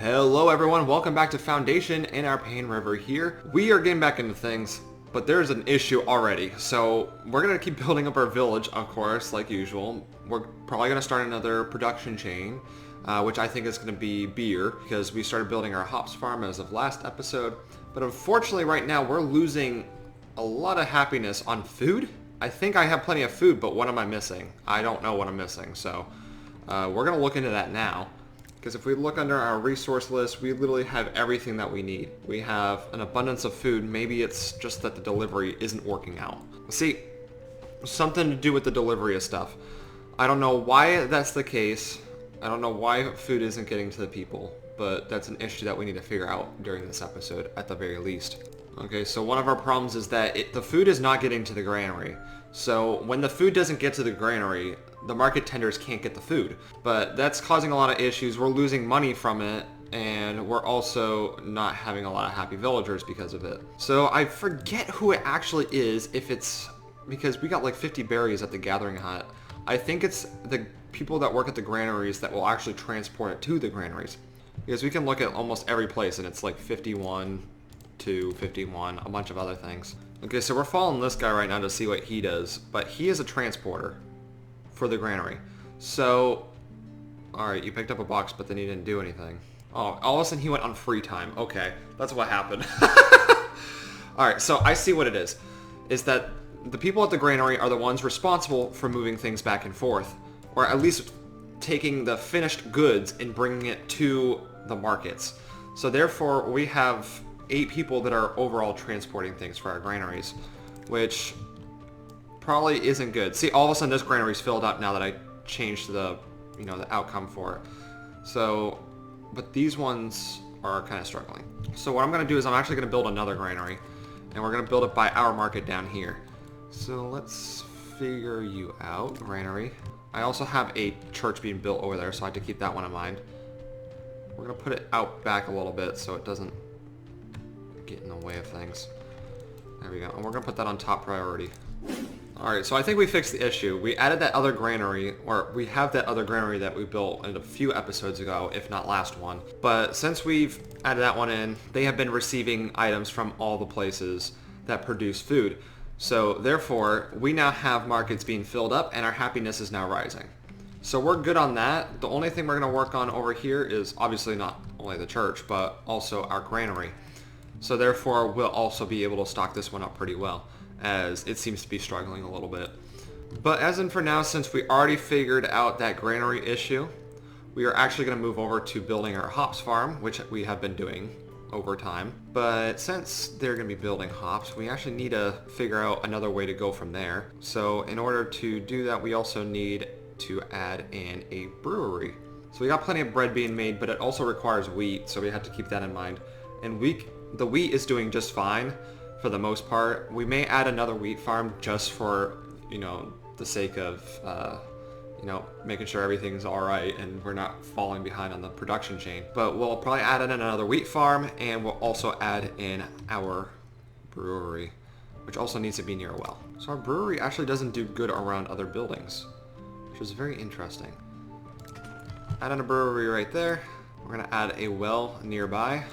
Hello everyone, welcome back to Foundation in our Payne River here. We are getting back into things, but there's an issue already. So we're going to keep building up our village, of course, like usual. We're probably going to start another production chain, which I think is going to be beer, because we started building our hops farm as of last episode. But unfortunately right now we're losing a lot of happiness on food. I think I have plenty of food, but what am I missing? I don't know what I'm missing, so we're going to look into that now. Because if we look under our resource list, we literally have everything that we need. We have an abundance of food. Maybe it's just that the delivery isn't working out. See, something to do with the delivery of stuff. I don't know why that's the case. I don't know why food isn't getting to the people, but that's an issue that we need to figure out during this episode at the very least. Okay, so one of our problems is that the food is not getting to the granary. So when the food doesn't get to the granary, the market tenders can't get the food. But that's causing a lot of issues. We're losing money from it, and we're also not having a lot of happy villagers because of it. So I forget who it actually is, if it's because we got like 50 berries at the gathering hut. I think it's the people that work at the granaries that will actually transport it to the granaries. Because we can look at almost every place and it's like 51 to 51, a bunch of other things. Okay, so we're following this guy right now to see what he does, but he is a transporter for the granary. So, alright, you picked up a box, but then you didn't do anything. Oh, all of a sudden he went on free time. Okay, that's what happened. Alright, so I see what it is that the people at the granary are the ones responsible for moving things back and forth, or at least taking the finished goods and bringing it to the markets. So therefore, we have 8 people that are overall transporting things for our granaries, which probably isn't good. See, all of a sudden this granary's filled up now that I changed the, the outcome for it. So, but these ones are kind of struggling. So what I'm going to do is I'm actually going to build another granary, and we're going to build it by our market down here. So let's figure you out, granary. I also have a church being built over there, so I have to keep that one in mind. We're going to put it out back a little bit so it doesn't get in the way of things. There we go. And we're going to put that on top priority. Alright, so I think we fixed the issue. We added that other granary, or we have that other granary that we built in a few episodes ago, if not last one. But since we've added that one in, they have been receiving items from all the places that produce food. So therefore, we now have markets being filled up and our happiness is now rising. So we're good on that. The only thing we're going to work on over here is obviously not only the church, but also our granary. So therefore, we'll also be able to stock this one up pretty well, as it seems to be struggling a little bit. But as in for now, since we already figured out that granary issue, we are actually going to move over to building our hops farm, which we have been doing over time. But since they're going to be building hops, we actually need to figure out another way to go from there. So in order to do that, we also need to add in a brewery. So we got plenty of bread being made, but it also requires wheat, so we have to keep that in mind. And the wheat is doing just fine for the most part. We may add another wheat farm just for, the sake of, making sure everything's alright and we're not falling behind on the production chain. But we'll probably add in another wheat farm, and we'll also add in our brewery, which also needs to be near a well. So our brewery actually doesn't do good around other buildings, which is very interesting. Add in a brewery right there. We're going to add a well nearby.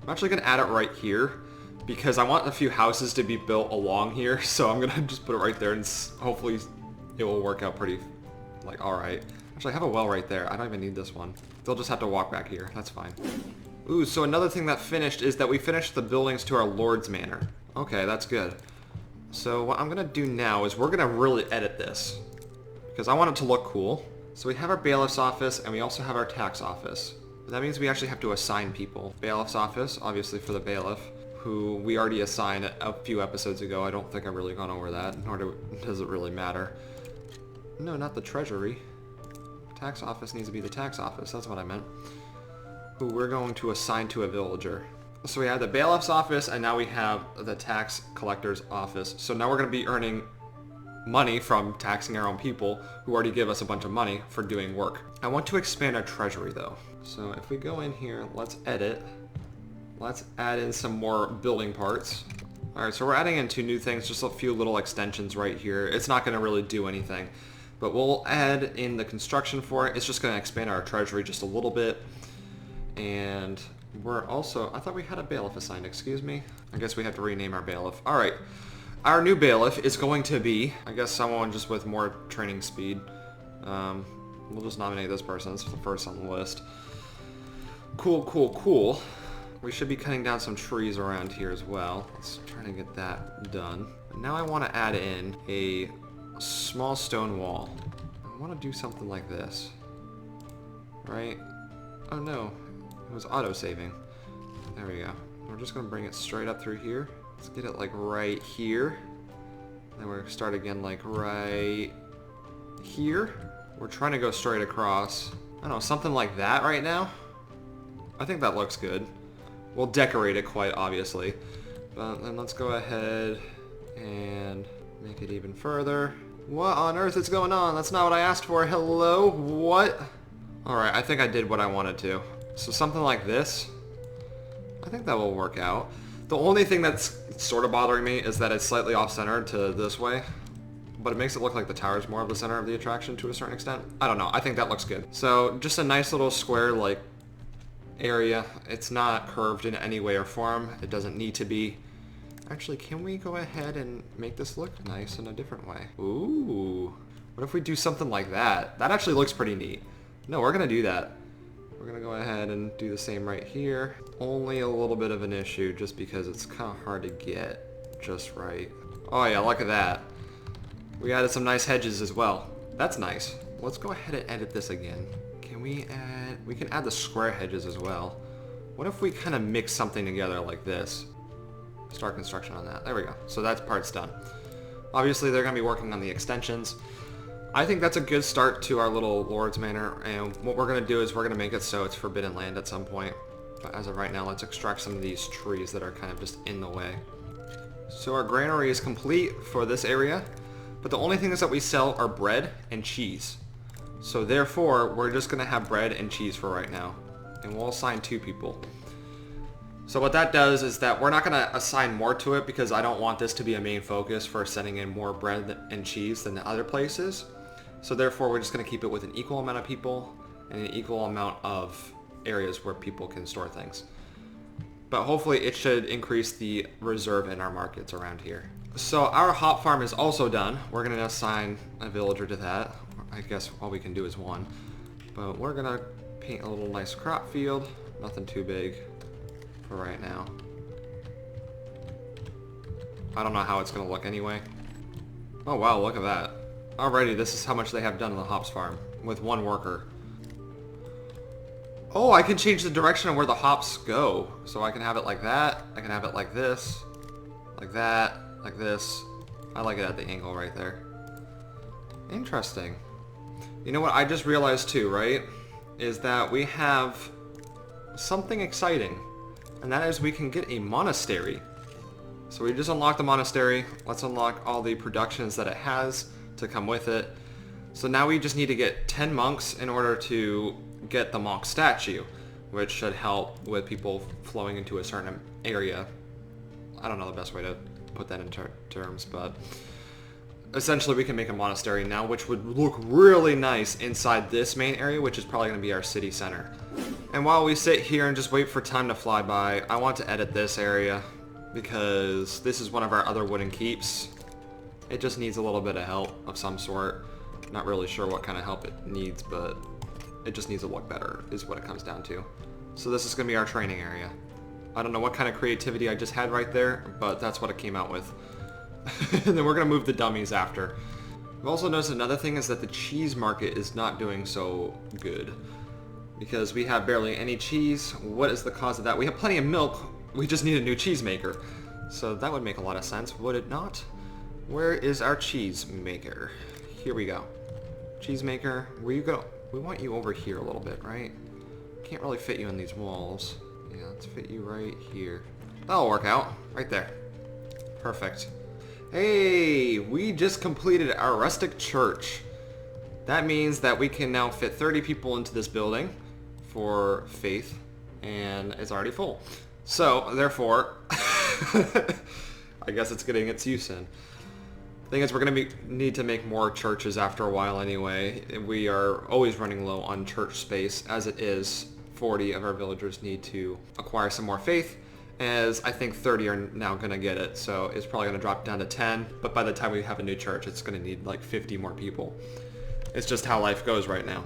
I'm actually going to add it right here because I want a few houses to be built along here, so I'm going to just put it right there and hopefully it will work out pretty, alright. Actually, I have a well right there. I don't even need this one. They'll just have to walk back here. That's fine. Ooh, so another thing that finished is that we finished the buildings to our Lord's Manor. Okay, that's good. So what I'm going to do now is we're going to really edit this because I want it to look cool. So we have our bailiff's office and we also have our tax office. That means we actually have to assign people. Bailiff's office, obviously for the bailiff, who we already assigned a few episodes ago. I don't think I've really gone over that, nor does it really matter. No, not the treasury. Tax office needs to be the tax office. That's what I meant. Who we're going to assign to a villager. So we have the bailiff's office, and now we have the tax collector's office. So now we're going to be earning money from taxing our own people who already give us a bunch of money for doing work. I want to expand our treasury though. So if we go in here, let's edit. Let's add in some more building parts. Alright, so we're adding in 2 new things, just a few little extensions right here. It's not going to really do anything, but we'll add in the construction for it. It's just going to expand our treasury just a little bit. And we're also, I thought we had a bailiff assigned, excuse me. I guess we have to rename our bailiff. All right. Our new bailiff is going to be, I guess, someone just with more training speed. We'll just nominate this person. It's the first on the list. Cool, cool, cool. We should be cutting down some trees around here as well. Let's try to get that done. Now I want to add in a small stone wall. I want to do something like this. Right? Oh no, it was auto-saving. There we go. We're just going to bring it straight up through here. Let's get it like right here. Then we're going to start again like right here. We're trying to go straight across. I don't know, something like that right now. I think that looks good. We'll decorate it quite obviously. But then let's go ahead and make it even further. What on earth is going on? That's not what I asked for. Hello? What? Alright, I think I did what I wanted to. So something like this. I think that will work out. The only thing that's sort of bothering me is that it's slightly off-centered to this way. But it makes it look like the tower's more of the center of the attraction to a certain extent. I don't know. I think that looks good. So just a nice little square like area. It's not curved in any way or form. It doesn't need to be. Actually, can we go ahead and make this look nice in a different way? Ooh. What if we do something like that? That actually looks pretty neat. No, we're going to do that. We're going to go ahead and do the same right here. Only a little bit of an issue just because it's kind of hard to get just right. Oh yeah, look at that. We added some nice hedges as well. That's nice. Let's go ahead and edit this again. Can we add... We can add the square hedges as well. What if we kind of mix something together like this? Start construction on that. There we go. So that part's done. Obviously, they're going to be working on the extensions. I think that's a good start to our little Lord's Manor, and what we're going to do is we're going to make it so it's forbidden land at some point. But as of right now, let's extract some of these trees that are kind of just in the way. So our granary is complete for this area, but the only things that we sell are bread and cheese. So therefore, we're just going to have bread and cheese for right now, and we'll assign 2 people. So what that does is that we're not going to assign more to it because I don't want this to be a main focus for sending in more bread and cheese than the other places. So therefore, we're just going to keep it with an equal amount of people and an equal amount of areas where people can store things. But hopefully it should increase the reserve in our markets around here. So our hop farm is also done. We're going to assign a villager to that. I guess all we can do is 1. But we're going to paint a little nice crop field. Nothing too big for right now. I don't know how it's going to look anyway. Oh wow, look at that. Alrighty, this is how much they have done in the hops farm with 1 worker. Oh, I can change the direction of where the hops go. So I can have it like that. I can have it like this. Like that. Like this. I like it at the angle right there. Interesting. You know what I just realized too, right? Is that we have something exciting. And that is we can get a monastery. So we just unlocked the monastery. Let's unlock all the productions that it has to come with it. So now we just need to get 10 monks in order to get the monk statue, which should help with people flowing into a certain area. I don't know the best way to put that in terms, but essentially we can make a monastery now, which would look really nice inside this main area, which is probably going to be our city center. And while we sit here and just wait for time to fly by, I want to edit this area because this is one of our other wooden keeps. It just needs a little bit of help of some sort. Not really sure what kind of help it needs, but it just needs to look better is what it comes down to. So this is going to be our training area. I don't know what kind of creativity I just had right there, but that's what it came out with. And then we're going to move the dummies after. I've also noticed another thing is that the cheese market is not doing so good. Because we have barely any cheese. What is the cause of that? We have plenty of milk. We just need a new cheese maker. So that would make a lot of sense, would it not? Where is our cheese maker? Here we go. Cheese maker, where you go? We want you over here a little bit, right? Can't really fit you in these walls. Yeah, let's fit you right here. That'll work out. Right there. Perfect. Hey, we just completed our rustic church. That means that we can now fit 30 people into this building for faith, and it's already full. So, therefore, I guess it's getting its use in. The thing is, we're going to need to make more churches after a while anyway. We are always running low on church space as it is 40 of our villagers need to acquire some more faith, as I think 30 are now going to get it, so it's probably going to drop down to 10, but by the time we have a new church, it's going to need like 50 more people. It's just how life goes right now.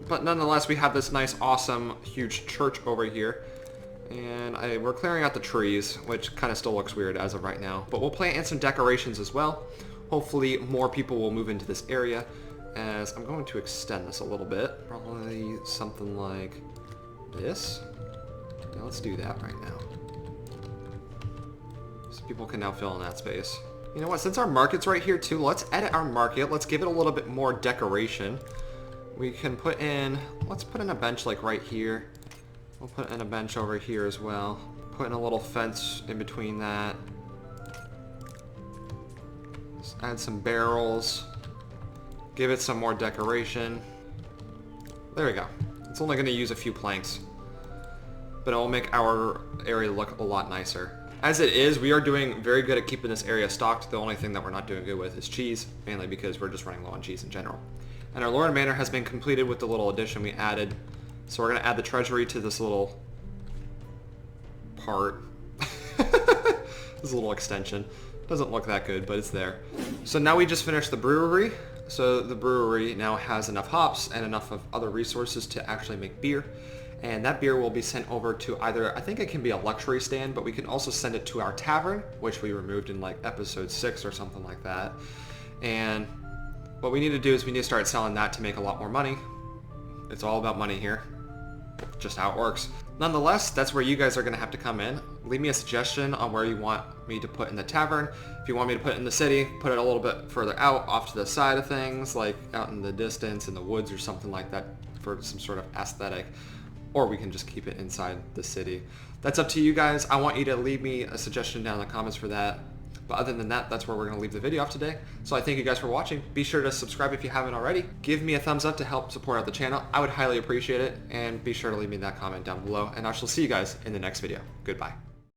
But nonetheless, we have this nice, awesome, huge church over here, and we're clearing out the trees, which kind of still looks weird as of right now, but we'll plant in some decorations as well. Hopefully more people will move into this area, as I'm going to extend this a little bit, probably something like this. Yeah, let's do that right now. So people can now fill in that space. You know what, since our market's right here too, let's edit our market. Let's give it a little bit more decoration. We can put in, let's put in a bench like right here. We'll put in a bench over here as well. Put in a little fence in between that. Let's add some barrels. Give it some more decoration. There we go. It's only going to use a few planks, but it will make our area look a lot nicer. As it is, we are doing very good at keeping this area stocked. The only thing that we're not doing good with is cheese, mainly because we're just running low on cheese in general. And our Lord Manor has been completed with the little addition we added. So we're going to add the treasury to this little part. This little extension. Doesn't look that good, but it's there. So now we just finished the brewery. So the brewery now has enough hops and enough of other resources to actually make beer. And that beer will be sent over to either, I think it can be a luxury stand, but we can also send it to our tavern, which we removed in like episode 6 or something like that. And what we need to do is we need to start selling that to make a lot more money. It's all about money here. Just how it works. Nonetheless, that's where you guys are going to have to come in. Leave me a suggestion on where you want me to put in the tavern. If you want me to put it in the city, put it a little bit further out, off to the side of things, like out in the distance, in the woods or something like that for some sort of aesthetic. Or we can just keep it inside the city. That's up to you guys. I want you to leave me a suggestion down in the comments for that. But other than that, that's where we're going to leave the video off today. So I thank you guys for watching. Be sure to subscribe if you haven't already. Give me a thumbs up to help support out the channel. I would highly appreciate it. And be sure to leave me that comment down below. And I shall see you guys in the next video. Goodbye.